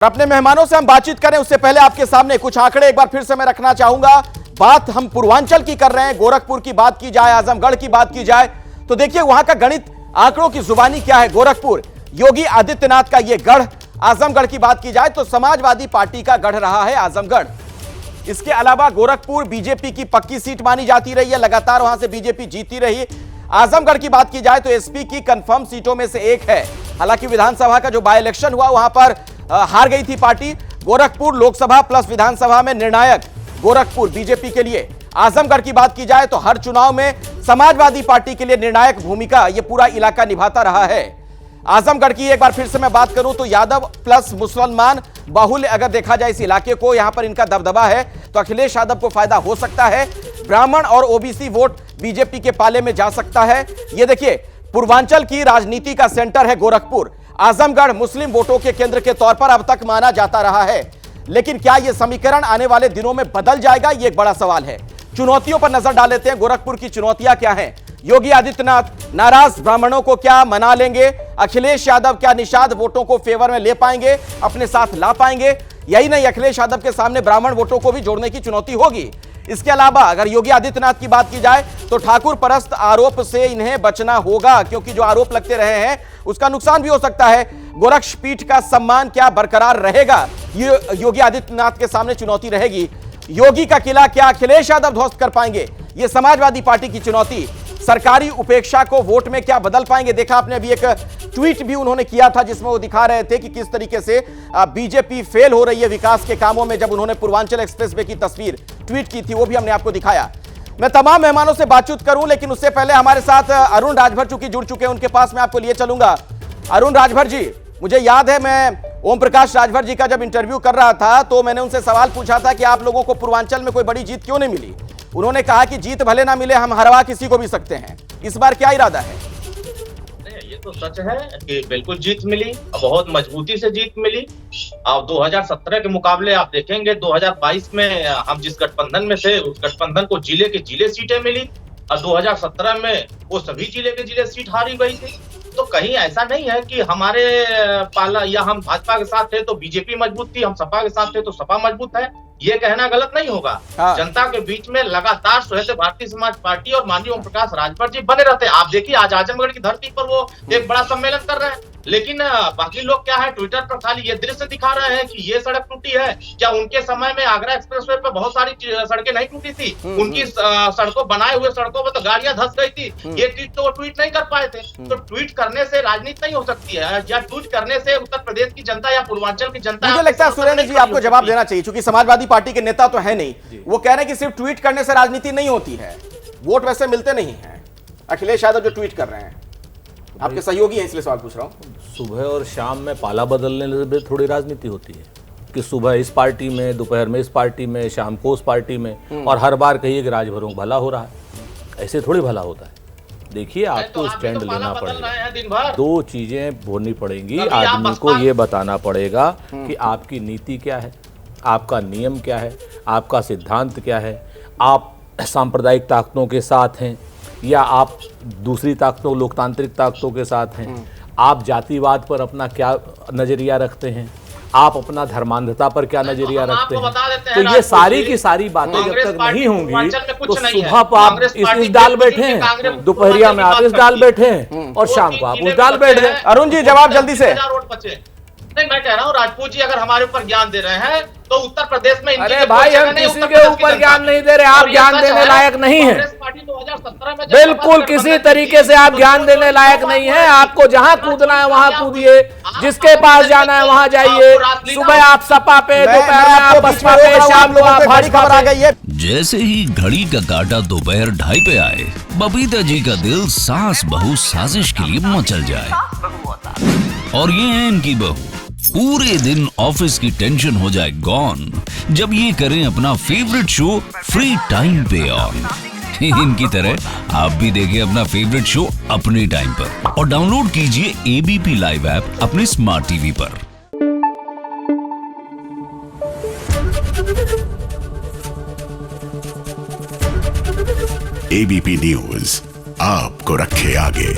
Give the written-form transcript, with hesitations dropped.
अपने मेहमानों से हम बातचीत करें उससे पहले आपके सामने कुछ आंकड़े एक बार फिर से मैं रखना चाहूंगा। बात हम पूर्वांचल की कर रहे हैं, गोरखपुर की बात की जाए, आजमगढ़ की बात की जाए तो देखिए वहां का गणित आंकड़ों की जुबानी क्या है। गोरखपुर योगी आदित्यनाथ का यह गढ़, आजमगढ़ की बात की जाए तो समाजवादी पार्टी का गढ़ रहा है आजमगढ़। इसके अलावा गोरखपुर बीजेपी की पक्की सीट मानी जाती रही है, लगातार वहां से बीजेपी जीती रही। आजमगढ़ की बात की जाए तो एसपी की कंफर्म सीटों में से एक है। हालांकि विधानसभा का जो बाय इलेक्शन हुआ वहां पर हार गई थी पार्टी। गोरखपुर लोकसभा प्लस विधानसभा में निर्णायक गोरखपुर बीजेपी के लिए। आजमगढ़ की बात की जाए तो हर चुनाव में समाजवादी पार्टी के लिए निर्णायक भूमिका यह पूरा इलाका निभाता रहा है। आजमगढ़ की एक बार फिर से मैं बात करूं तो यादव प्लस मुसलमान बाहुल्य अगर देखा जाए इस इलाके को, यहां पर इनका दबदबा है तो अखिलेश यादव को फायदा हो सकता है। ब्राह्मण और ओबीसी वोट बीजेपी के पाले में जा सकता है। यह देखिए पूर्वांचल की राजनीति का सेंटर है गोरखपुर। आजमगढ़ मुस्लिम वोटों के केंद्र के तौर पर अब तक माना जाता रहा है, लेकिन क्या यह समीकरण आने वाले दिनों में बदल जाएगा, यह एक बड़ा सवाल है। चुनौतियों पर नजर डाल लेते हैं। गोरखपुर की चुनौतियां क्या हैं? योगी आदित्यनाथ नाराज ब्राह्मणों को क्या मना लेंगे? अखिलेश यादव क्या निषाद वोटों को फेवर में ले पाएंगे, अपने साथ ला पाएंगे? यही नहीं, अखिलेश यादव के सामने ब्राह्मण वोटों को भी जोड़ने की चुनौती होगी। इसके अलावा अगर योगी आदित्यनाथ की बात की जाए तो ठाकुर परस्त आरोप से इन्हें बचना होगा, क्योंकि जो आरोप लगते रहे हैं उसका नुकसान भी हो सकता है। गोरक्ष पीठ का सम्मान क्या बरकरार रहेगा, ये योगी आदित्यनाथ के सामने चुनौती रहेगी। योगी का किला क्या अखिलेश यादव ध्वस्त कर पाएंगे, ये समाजवादी पार्टी की चुनौती। सरकारी उपेक्षा को वोट में क्या बदल पाएंगे? देखा आपने अभी एक ट्वीट भी उन्होंने किया था जिसमें वो दिखा रहे थे कि किस तरीके से बीजेपी फेल हो रही है विकास के कामों में, जब उन्होंने पूर्वांचल एक्सप्रेसवे की तस्वीर ट्वीट की थी, वो भी हमने आपको दिखाया। मैं तमाम मेहमानों से बातचीत करूं, लेकिन उससे पहले हमारे साथ अरुण राजभर चूंकि जुड़ चुके हैं, उनके पास मैं आपको लिए चलूंगा। अरुण राजभर जी, मुझे याद है मैं ओम प्रकाश राजभर जी का जब इंटरव्यू कर रहा था तो मैंने उनसे सवाल पूछा था कि आप लोगों को पूर्वांचल में कोई बड़ी जीत क्यों नहीं मिली। उन्होंने कहा कि जीत भले ना मिले, हम हरवा किसी को भी सकते हैं। इस बार क्या इरादा है? ये तो सच है कि बिल्कुल जीत मिली, बहुत मजबूती से जीत मिली। अब 2017 के मुकाबले आप देखेंगे 2022 में हम जिस गठबंधन में थे उस गठबंधन को जिले के जिले सीटें मिली, और 2017 में वो सभी जिले के जिले सीट हारी गई थी। तो कहीं ऐसा नहीं है कि हमारे पाला या हम भाजपा के साथ थे तो बीजेपी मजबूत थी, हम सपा के साथ थे तो सपा मजबूत है, ये कहना गलत नहीं होगा। जनता के बीच में लगातार स्वयं भारतीय समाज पार्टी और माननीय ओम प्रकाश राजभर जी बने रहते हैं। आप देखिए आज आजमगढ़ की धरती पर वो एक बड़ा सम्मेलन कर रहे हैं, लेकिन बाकी लोग क्या है, ट्विटर पर खाली ये दृश्य दिखा रहे हैं कि ये सड़क टूटी है। क्या उनके समय में आगरा एक्सप्रेसवे पे बहुत सारी सड़कें नहीं टूटी थी? उनकी सड़कों बनाए हुए सड़कों पर तो गाड़ियां धंस गई थी। ये चीज तो ट्वीट नहीं कर पाए थे। तो ट्वीट करने से राजनीति नहीं हो सकती है, या ट्वीट करने से उत्तर प्रदेश की जनता या पूर्वांचल की जनता। मुझे लगता है सुरेंद्र जी आपको जवाब देना चाहिए, क्योंकि समाजवादी पार्टी के नेता तो है नहीं। वो कह रहे हैं कि सिर्फ ट्वीट करने से राजनीति नहीं होती है, वोट वैसे मिलते नहीं है। अखिलेश यादव जो ट्वीट कर रहे हैं, आपके सहयोगी हैं इसलिए सवाल पूछ रहा हूं। सुबह और शाम में पाला बदलने से थोड़ी राजनीति होती है कि सुबह इस पार्टी में, दोपहर में इस पार्टी में, शाम को उस पार्टी में, और हर बार कहिए कि राजभरों भला हो रहा है। ऐसे थोड़ी भला होता है। देखिए आपको स्टैंड लेना पड़ेगा, दो चीजें बोलनी पड़ेंगी। आदमी को ये बताना पड़ेगा कि आपकी नीति क्या है, आपका नियम क्या है, आपका सिद्धांत क्या है। आप सांप्रदायिक ताकतों के साथ हैं या आप दूसरी ताकतों, लोकतांत्रिक ताकतों के साथ हैं। आप जातिवाद पर अपना क्या नजरिया रखते हैं, आप अपना धर्मांधता पर क्या नजरिया रखते हैं। तो ये सारी की सारी बातें जब तक नहीं होंगी तो सुबह को आप इस डाल बैठे हैं, दोपहरिया में आप इस डाल बैठे हैं, और शाम को आप उस डाल बैठ गए। अरुण जी जवाब जल्दी से। नहीं, मैं कह रहा हूँ राजपूत जी अगर हमारे ऊपर ज्ञान दे रहे हैं तो उत्तर प्रदेश में अरे भाई हम किसी के ऊपर ज्ञान नहीं दे रहे, आप ज्ञान देने लायक नहीं है। बिल्कुल किसी तरीके से आप ज्ञान देने लायक नहीं है। आपको जहां कूदना है वहां कूदिए, जिसके पास जाना है वहां जाइए। सुबह आप सपा पे, दोपहर में आप बसपा पे, शाम को आप भाजपा पे आ गई है। जैसे ही घड़ी का काटा दोपहर 2:30 पे आए, बबीता जी का दिल सास बहू साजिश के लिए मचल जाए। और ये है इनकी बहू, पूरे दिन ऑफिस की टेंशन हो जाए गॉन जब ये करें अपना फेवरेट शो फ्री टाइम पे ऑन। इनकी तरह आप भी देखिए अपना फेवरेट शो अपने टाइम पर, और डाउनलोड कीजिए एबीपी लाइव ऐप अपने स्मार्ट टीवी पर। एबीपी न्यूज आपको रखे आगे।